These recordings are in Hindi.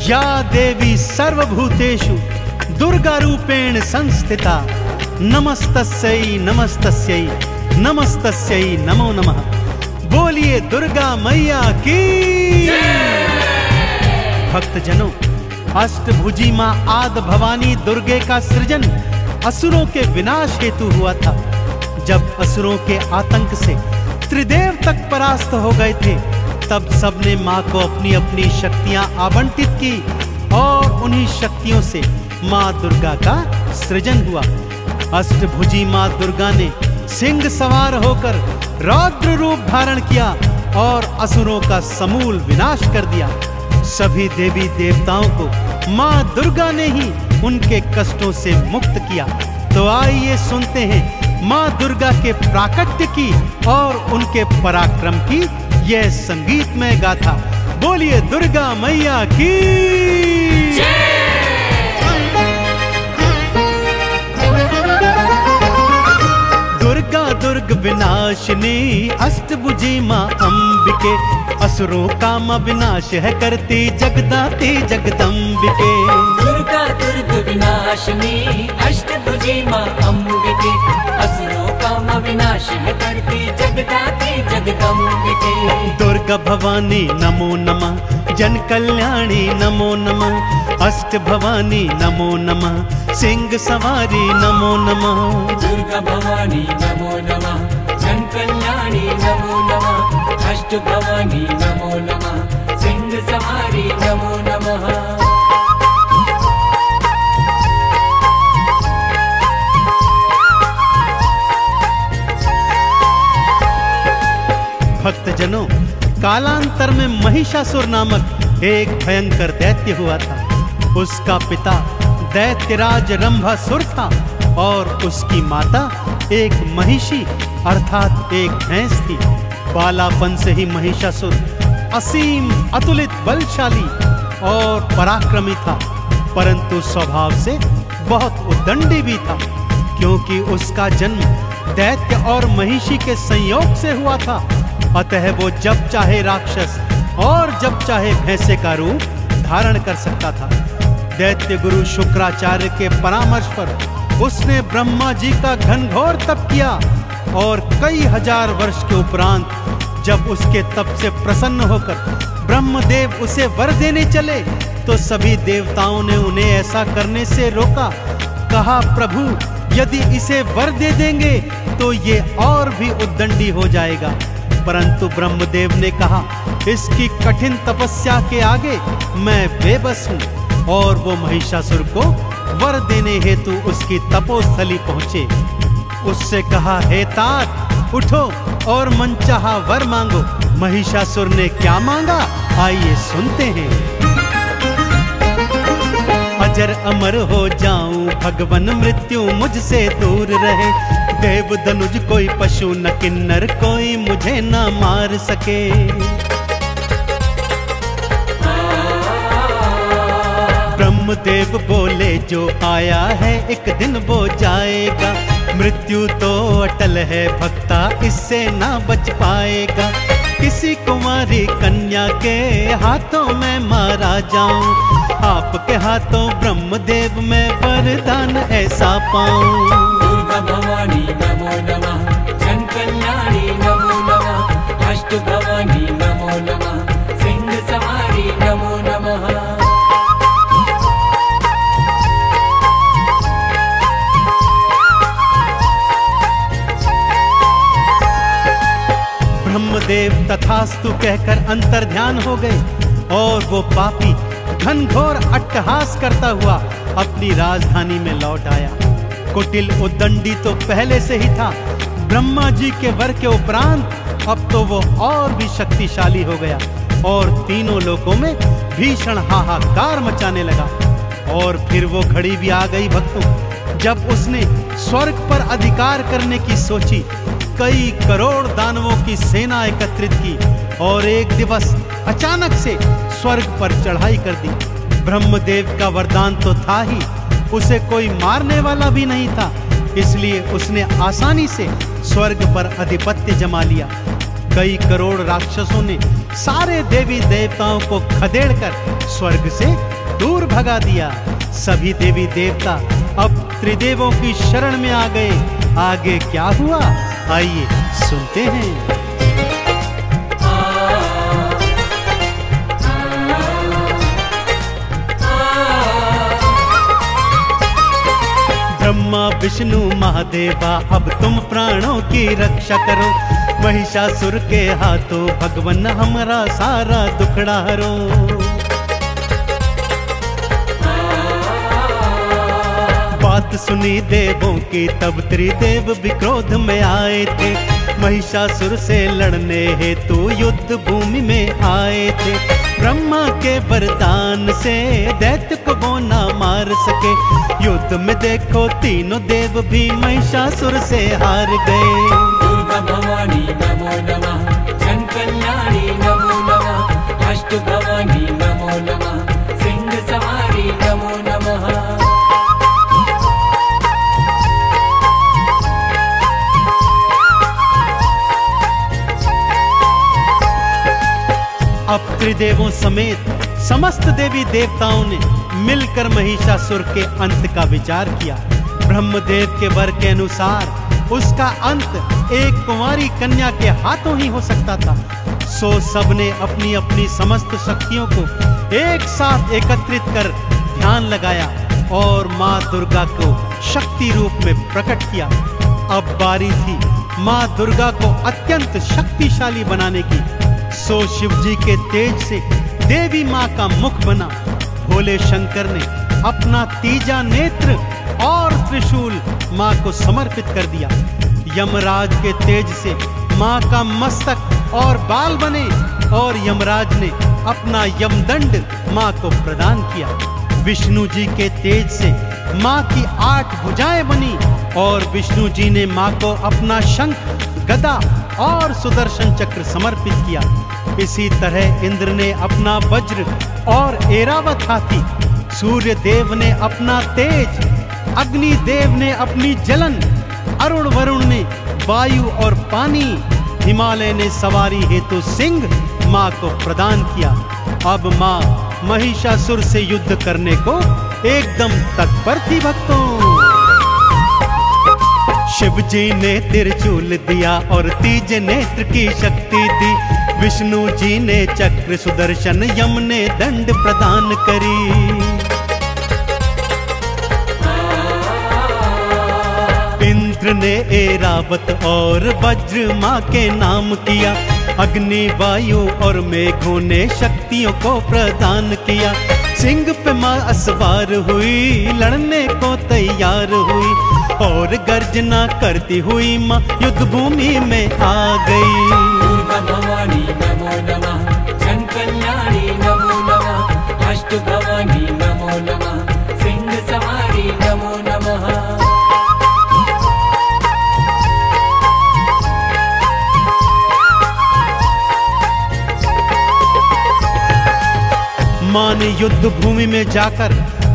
या देवी सर्वभूतेषु दुर्गा रूपेण संस्थिता नमस्तस्यै नमस्तस्यै नमस्तस्यै नमो नमः। बोलिए दुर्गा मैया की। भक्तजनों, अष्टभुजी मां आदि भवानी दुर्गे का सृजन असुरों के विनाश हेतु हुआ था। जब असुरों के आतंक से त्रिदेव तक परास्त हो गए थे, तब सबने मां को अपनी अपनी शक्तियां आवंटित की और उन्हीं शक्तियों से मां दुर्गा का सृजन हुआ। अष्टभुजी मां दुर्गा ने सिंह सवार होकर रौद्र रूप धारण किया और असुरों का समूल विनाश कर दिया। सभी देवी देवताओं को मां दुर्गा ने ही उनके कष्टों से मुक्त किया। तो आइए सुनते हैं मां दुर्गा के प्राकट्य की और उनके पराक्रम की यह संगीतमय गाथा। बोलिए दुर्गा मैया की। दुर्गा दुर्ग विनाशिनी अष्टभुजी मां अंबिके, असुरों का मां विनाश है करती जगदाती जगदंबिके। दुर्गा दुर्ग विनाशिनी अष्टभुजी मां अंबिके, असुरों का मां विनाश है करती जगदाती जगदंबिके। दुर्गा भवानी नमो नमः, जन कल्याणी नमो नमः, अष्ट भवानी नमो नमः, सिंह सवारी नमो नमः। दुर्गा भवानी नमो नमः, जन कल्याणी नमो नमः, अष्ट भवानी नमो नमः, सिंह सवारी नमो नमः। भक्तजनों, कालांतर में महिषासुर नामक एक भयंकर दैत्य हुआ था। उसका पिता दैत्यराज रंभासुर था और उसकी माता एक महिषी अर्थात एक भैंस थी। बालापन से ही महिषासुर असीम अतुलित बलशाली और पराक्रमी था, परंतु स्वभाव से बहुत उद्दंडी भी था, क्योंकि उसका जन्म दैत्य और महिषी के संयोग से हुआ था। अतः वो जब चाहे राक्षस और जब चाहे भैंसे का रूप धारण कर सकता था। दैत्य गुरु शुक्राचार्य के परामर्श पर उसने ब्रह्मा जी का घनघोर तप किया और कई हजार वर्ष के उपरांत जब उसके तप से प्रसन्न होकर ब्रह्मदेव उसे वर देने चले, तो सभी देवताओं ने उन्हें ऐसा करने से रोका। कहा, प्रभु यदि इसे वर दे देंगे तो ये और भी उद्दंडी हो जाएगा। परंतु ब्रह्मदेव ने कहा, इसकी कठिन तपस्या के आगे मैं बेबस हूँ। और वो महिषासुर को वर देने हेतु उसकी तपोस्थली पहुंचे। उससे कहा, हे तात उठो और मनचाहा वर मांगो। महिषासुर ने क्या मांगा, आइए सुनते हैं। अजर अमर हो जाऊं, भगवन मृत्यु मुझसे दूर रहे। देव धनुज कोई पशु न किन्नर कोई मुझे न मार सके। ब्रह्मदेव बोले, जो आया है एक दिन वो जाएगा। मृत्यु तो अटल है भक्ता, इससे ना बच पाएगा। किसी कुमारी कन्या के हाथों में मारा जाऊं, आपके हाथों ब्रह्मदेव में वरदान ऐसा पाऊं। दुर्गा भवानी नमो नमः, जन कल्याणी नमो नमः, अष्ट भवानी नमो नमः, सिंह सवारी नमो नमः। ब्रह्मदेव तथास्तु कहकर अंतर्ध्यान हो गए और वो पापी घनघोर अट्टहास करता हुआ अपनी राजधानी में लौट आया। कुटिल उद्दंडी तो पहले से ही था, ब्रह्मा जी के वर के उपरांत अब तो वो और भी शक्तिशाली हो गया और तीनों लोकों में भीषण हाहाकार मचाने लगा। और फिर वो घड़ी भी आ गई भक्तों, जब उसने स्वर्ग पर अधिकार करने की सोची। कई करोड़ दानवों की सेना एकत्रित की और एक दिवस अचानक से स्वर्ग पर चढ़ाई कर दी। ब्रह्मदेव का वरदान तो था ही, उसे कोई मारने वाला भी नहीं था, इसलिए उसने आसानी से स्वर्ग पर अधिपत्य जमा लिया। कई करोड़ राक्षसों ने सारे देवी देवताओं को खदेड़कर स्वर्ग से दूर भगा दिया। सभी देवी देवता अब त्रिदेवों की शरण में आ गए। आगे क्या हुआ, आइए सुनते हैं। ब्रह्मा विष्णु महादेवा अब तुम प्राणों की रक्षा करो, महिषासुर के हाथों भगवन हमारा सारा दुखड़ा हरो। बात सुनी देवों की तब त्रिदेव भी क्रोध में आए थे, महिषासुर से लड़ने हेतु युद्ध भूमि में आए थे। ब्रह्मा के वरदान से दैत्य को वो ना मार सके, युद्ध में देखो तीनों देव भी महिषासुर से हार गए। दुर्गा भवानी नमो नमः, जन कल्याणी नमो नमः, अष्ट भवानी नमो नमः, सिंह सवारी नमो नमः। अब त्रिदेवों समेत समस्त देवी देवताओं ने मिलकर महिषासुर के अंत का विचार किया। ब्रह्मदेव के वर के अनुसार उसका अंत एक कुंवारी कन्या के हाथों ही हो सकता था। सो सबने अपनी अपनी समस्त शक्तियों को एक साथ एकत्रित कर ध्यान लगाया और माँ दुर्गा को शक्ति रूप में प्रकट किया। अब बारी थी माँ दुर्गा को अत्यंत शक्तिशाली बनाने की। सो शिव जी के तेज से देवी माँ का मुख बना। भोले शंकर ने अपना तीजा नेत्र और त्रिशूल माँ को समर्पित कर दिया। यमराज के तेज से माँ का मस्तक और बाल बने और यमराज ने अपना यमदंड माँ को प्रदान किया। विष्णु जी के तेज से माँ की 8 भुजाएं बनी और विष्णु जी ने माँ को अपना शंख, गदा और सुदर्शन चक्र समर्पित किया। इसी तरह इंद्र ने अपना वज्र और ऐरावत हाथी, सूर्य देव ने अपना तेज, अग्नि देव ने अपनी जलन, अरुण वरुण ने वायु और पानी, हिमालय ने सवारी हेतु सिंह माँ को प्रदान किया। अब माँ महिषासुर से युद्ध करने को एकदम तत्पर थी। भक्तों, शिव जी ने त्रिशूल दिया और तीज नेत्र की शक्ति दी। विष्णु जी ने चक्र सुदर्शन, यम ने दंड प्रदान करी। इंद्र ने ऐरावत और वज्र माँ के नाम किया। अग्नि, वायु और मेघों ने शक्तियों को प्रदान किया। सिंह पे माँ असवार हुई, लड़ने को तैयार हुई और गर्जना करती हुई माँ युद्ध भूमि में आ गई। दुर्गा भवानी नमो नमः, जन कल्याणी नमो नमः, अष्ट भवानी नमो नमः, सिंह सवारी नमो नमः। माँ ने युद्ध भूमि में जाकर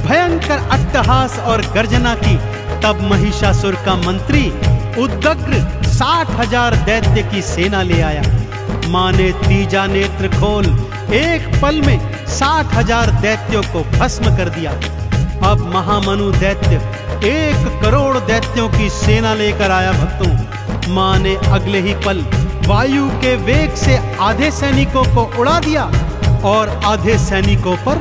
भयंकर अट्टहास और गर्जना की। तब महिषासुर का मंत्री उद्ग्र 60,000 दैत्य की सेना ले आया। माँ ने तीजा नेत्र खोल एक पल में 60,000 दैत्यों को भस्म कर दिया। अब महामनु दैत्य 1 करोड़ दैत्यों की सेना लेकर आया। भक्तों, माँ ने अगले ही पल वायु के वेग से आधे सैनिकों को उड़ा दिया और आधे सैनिकों पर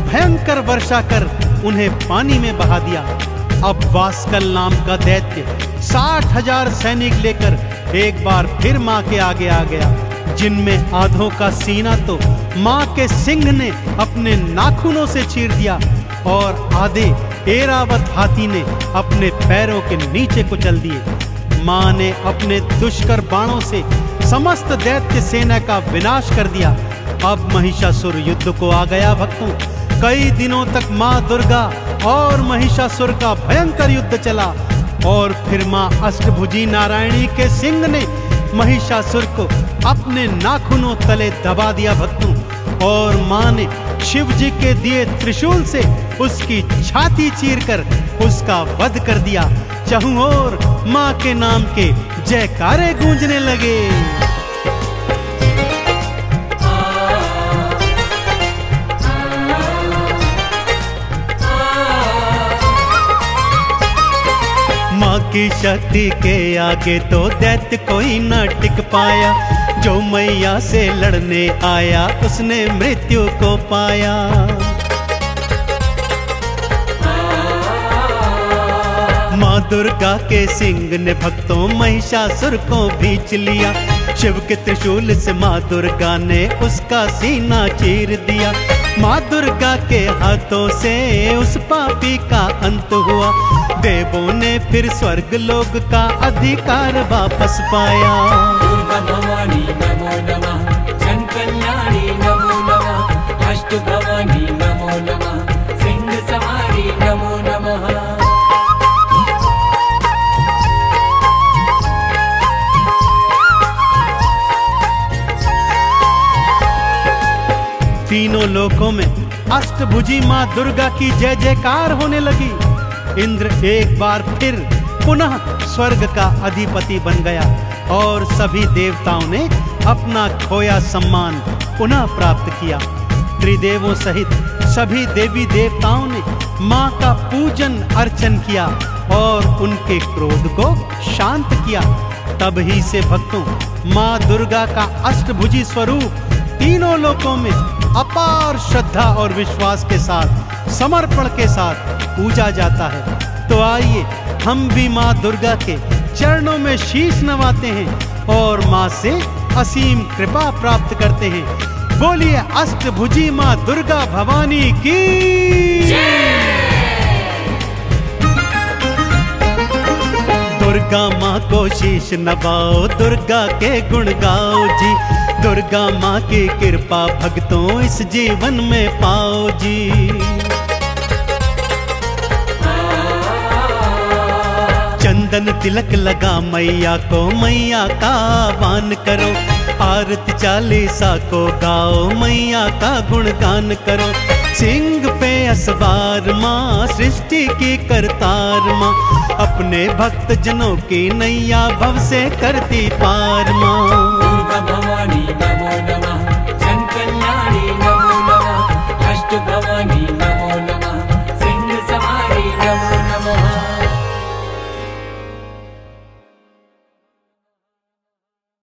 भयंकर वर्षा कर उन्हें पानी में बहा दिया। अब वास्कल नाम का दैत्य 60,000 सैनिक लेकर एक बार फिर माँ के आगे आ गया, जिनमें आधों का सीना तो माँ के सिंह ने अपने नाखूनों से चीर दिया और आधे ऐरावत हाथी ने अपने पैरों के नीचे कुचल दिए। माँ ने अपने दुष्कर बाणों से समस्त दैत्य सेना का विनाश कर दिया। अब महिषासुर युद्ध को आ गया। भक्तों, कई दिनों तक माँ दुर्गा और महिषासुर का भयंकर युद्ध चला और फिर माँ अष्टभुजी नारायणी के सिंह ने महिषासुर को अपने नाखूनों तले दबा दिया। भक्तों, और माँ ने शिव जी के दिए त्रिशूल से उसकी छाती चीरकर उसका वध कर दिया। चहुं ओर माँ के नाम के जयकारे गूंजने लगे। माँ की शक्ति के आगे तो दैत्य कोई न टिक पाया। जो मैया से लड़ने आया उसने मृत्यु को पाया। माँ दुर्गा के सिंह ने भक्तों महिषासुर को भींच लिया। शिव के त्रिशूल से माँ दुर्गा ने उसका सीना चीर दिया। माँ दुर्गा के हाथों से उस पापी का अंत हुआ। देवों ने फिर स्वर्ग लोक का अधिकार वापस पाया। दुर्गा भवानी नमो नमः, जन कल्याणी नमो नमः, अष्ट भवानी नमो नमः, सिंह सवारी नमो नमः। तीनों लोकों में अष्टभुजी माँ दुर्गा की जय जयकार होने लगी। इंद्र एक बार फिर पुनः स्वर्ग का अधिपति बन गया और सभी देवताओं ने अपना खोया सम्मान पुनः प्राप्त किया। त्रिदेवों सहित सभी देवी देवताओं ने माँ का पूजन अर्चन किया और उनके क्रोध को शांत किया। तब ही से भक्तों माँ दुर्गा का अष्टभुजी स्वरूप तीनों लोकों में अपार श्रद्धा और विश्वास के साथ, समर्पण के साथ पूजा जाता है। तो आइए हम भी माँ दुर्गा के चरणों में शीश नवाते हैं और माँ से असीम कृपा प्राप्त करते हैं। बोलिए अष्टभुजी माँ दुर्गा भवानी की दुर्गा माँ को शीश नवाओ, दुर्गा के गुण गाओ जी। दुर्गा माँ की कृपा भक्तों इस जीवन में पाओ जी। चंदन तिलक लगा मैया को, मैया का आह्वान करो। आरती चालीसा को गाओ, मैया का गुणगान करो। सिंह पे असवार माँ, सृष्टि की करतार माँ, अपने भक्त जनों की नैया भव से करती पार माँ। दुर्गा भवानी